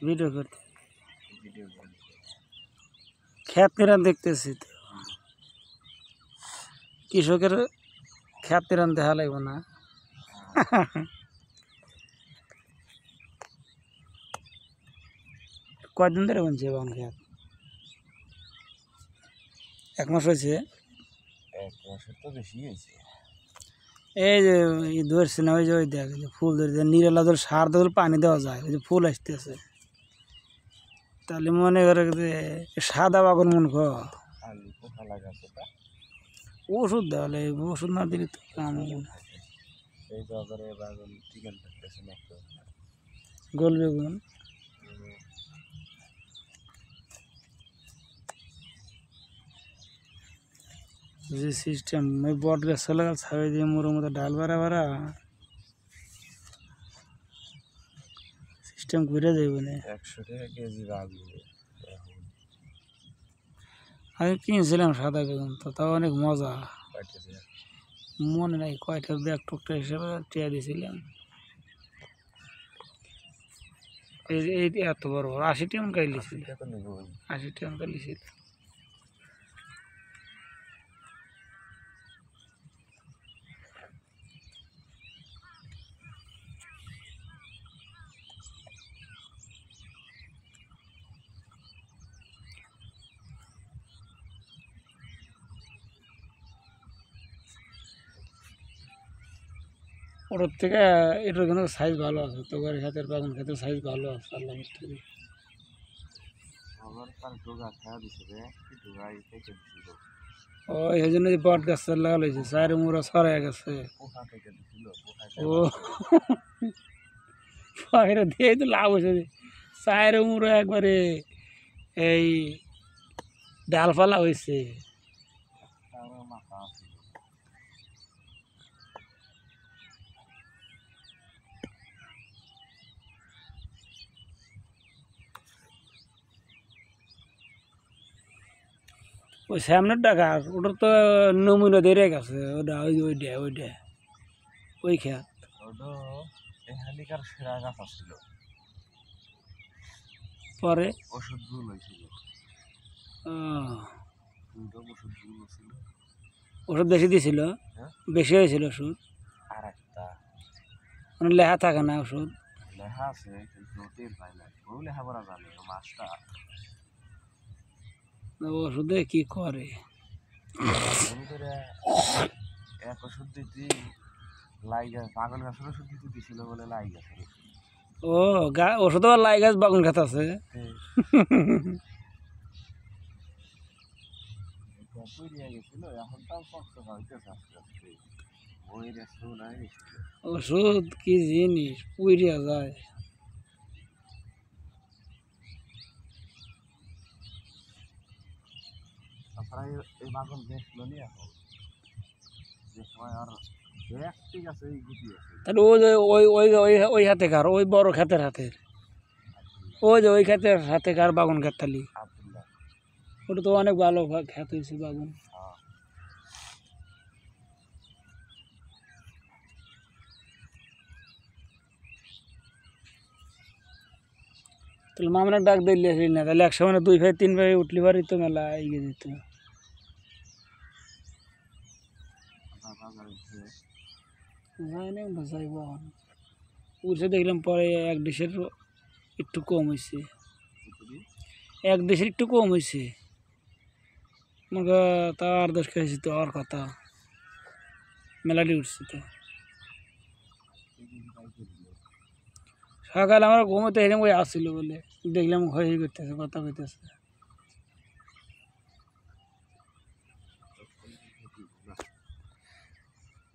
video করতে video করি ক্ষেত নিরান দেখতেছি তো কৃষকের ক্ষেত নিরান দেখা লাগবে না কয়দিন ধরে বলছে বাগান ক্ষেত 1 মাস হয়েছে 1 মাসের তো বেশি হয়েছে এই যে ধরছে না ওই যে ওই দেখ ফুল ধরে নিরালা ধর সার ধর পানি দেওয়া যায় ওই যে ফুল আসতেছে তাহলে মনে করে যে সাদা বাগান মনে কর আলু পোকা লাগাছে তা ওষুধ দেওয়া লাগবে ওষুধ না দিলে তো কাম হবে না সেই জায়গায় বাগান চিকেন থাকতেছে না তো গোল বেগুন যে সিস্টেম ওই বট গাছ লাগাল ছাড়ে দিয়ে মোড়ের মতো ডাল বাড়া বাড়া সিস্টেম ঘুরে যাবে না 100 টাকা কেজি আলু এখন আমি কিনছিলাম সাদা বেগুন তো তাও অনেক মজা পাইতে দেয় মনে নাই কয়টা ব্যাগ টুকটা হিসেবে টিয়া দিয়েছিলাম এই এত বড় বড় 80 টাকা কাইলিছিল টাকা নেব 80 টাকা কাইলিছিল ওটার থেকে এটার কিন্তু সাইজ ভালো আছে তোর হাতের বাগান খেতে সাইজ ভালো আছে আল্লাহ মিস্ত্রি আমার পার ডোগা খাওয়া দিছে রে কি ডোগাই থেকে দিছিল ও এই জন্য যে বট গাছ লাগালো হয়েছে চায়ের মুড়া ছড়াই গেছে পোকা থেকে দিছিল পোকা ও পাখিরা দিয়ে তো লাভ হয়েছে চায়ের মুড়ো একবারে এই ডালপালা হয়েছে তার মাথা আছে ওই সামনের টাকা ওটার তো নমুনা দিয়ে গেছে ওটা ওইটা ওই খেত ওটা এই হালিকার সেরা গাছ ছিল পরে ওষুধ ভুল হয়েছিল দুটো ওষুধ ভুল ছিল ওষুধ বেশি দিয়েছিল হ্যাঁ বেশি হয়েছিল ওষুধ আর একটা মানে লেখা থাকে না ওষুধ লেখা আছে কিন্তু টের পাই না ও লেখাপড়া জানে ও মাছটা ওষুধে কি করে মনে করে এক ওষুধ দিতে লাই গাছ পাগল গাছের ওষুধ দিতে দিছিল বলে লাই গাছের ও ওষুধ আবার লাই গাছ বাগান খাত আছে পুড়িয়ে গেছিল এখন তাও শক্ত হইতেছে আস্তে আস্তে ওই রেস্ট নাই ওষুধ কি জিনিস পুড়িয়া যায় তাছাড়া এই বাগান দেখলো নি এখন যে সময় আর দেখ ঠিক আছে এই গুটি আছে তাহলে ওই যে ওই হাতে কার ওই বড় ক্ষেতের হাতের ওই যে ওই ক্ষেতের হাতে কার বাগান খেতালি আব্দুল্লাহ ওটা তো অনেক ভালো খ্যাত হয়েছে বাগান হ্যাঁ তাহলে মামনের ডাক দিলে আসলি না তাহলে 1 সময় 2 ভাই 3 ভাই উঠলি পারি তো মেলা এগিয়ে দিত যাইব উঠে দেখলাম পরে 1 ডিশের একটু কম হয়েছে 1 ডিশের একটু কম হয়েছে মনে তা 8-10 খাইছি তো আর কথা মেলাটি উঠছে তো সকালে আমরা ঘুমোতে এরকম ওই আসছিল বলে দেখলাম হয়ে করতেছে কথা কইতেছে